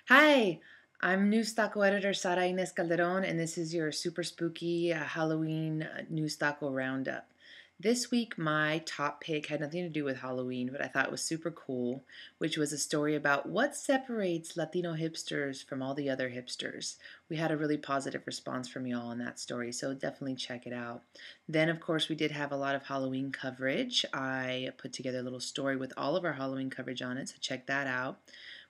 Hi, I'm NewsTaco editor Sara Inés Calderón, and this is your super spooky Halloween NewsTaco Roundup. This week, my top pick had nothing to do with Halloween, but I thought it was super cool, which was a story about what separates Latino hipsters from all the other hipsters. We had a really positive response from y'all on that story, so definitely check it out. Then, of course, we did have a lot of Halloween coverage. I put together a little story with all of our Halloween coverage on it, so check that out.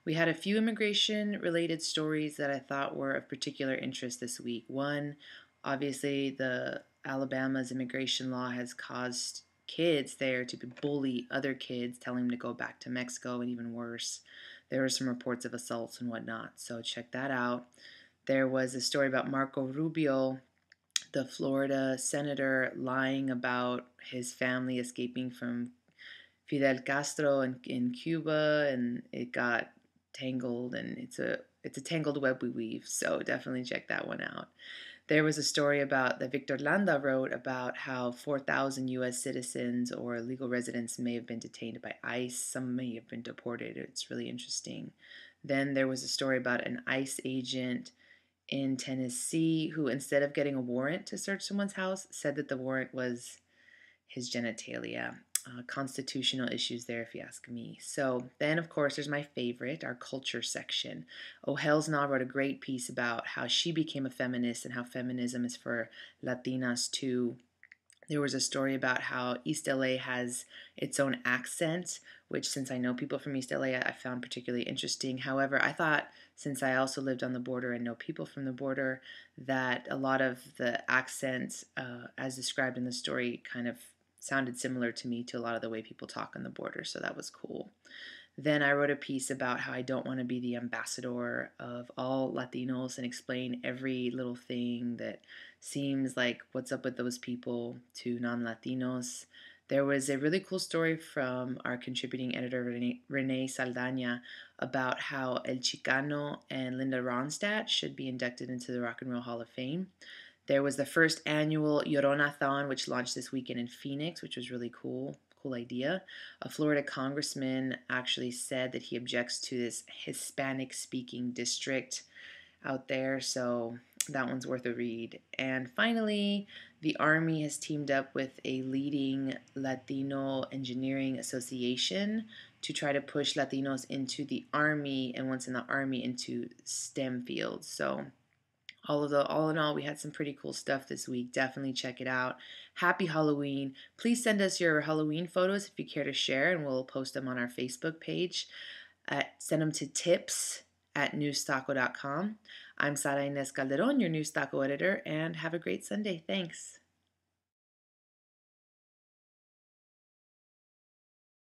We had a few immigration related stories that I thought were of particular interest this week. One, obviously, the Alabama's immigration law has caused kids there to bully other kids, telling them to go back to Mexico, and even worse. There were some reports of assaults and whatnot, so check that out. There was a story about Marco Rubio, the Florida senator, lying about his family escaping from Fidel Castro in Cuba, and it got tangled, and it's a tangled web we weave. So definitely check that one out. There was a story about that Victor Landa wrote about how 4,000 U.S. citizens or legal residents may have been detained by ICE. Some may have been deported. It's really interesting. Then there was a story about an ICE agent in Tennessee who, instead of getting a warrant to search someone's house, said that the warrant was his genitalia. Constitutional issues there, if you ask me. So then, of course, there's my favorite, our culture section. Oh Hell's Nah wrote a great piece about how she became a feminist and how feminism is for Latinas too. There was a story about how East LA has its own accent, which, since I know people from East LA, I found particularly interesting. However, I thought, since I also lived on the border and know people from the border, that a lot of the accents, as described in the story, kind of sounded similar to me to a lot of the way people talk on the border, so that was cool. Then I wrote a piece about how I don't want to be the ambassador of all Latinos and explain every little thing that seems like what's up with those people to non Latinos. There was a really cool story from our contributing editor, Renee Saldana, about how El Chicano and Linda Ronstadt should be inducted into the Rock and Roll Hall of Fame. There was the first annual Llorona-thon, which launched this weekend in Phoenix, which was really cool. Cool idea. A Florida congressman actually said that he objects to this Hispanic speaking district out there, so that one's worth a read. And finally, the Army has teamed up with a leading Latino engineering association to try to push Latinos into the Army, and once in the Army, into STEM fields. So all in all, we had some pretty cool stuff this week. Definitely check it out. Happy Halloween. Please send us your Halloween photos if you care to share, and we'll post them on our Facebook page. Send them to tips@newstaco.com. I'm Sara Inés Calderón, your NewsTaco editor, and have a great Sunday. Thanks.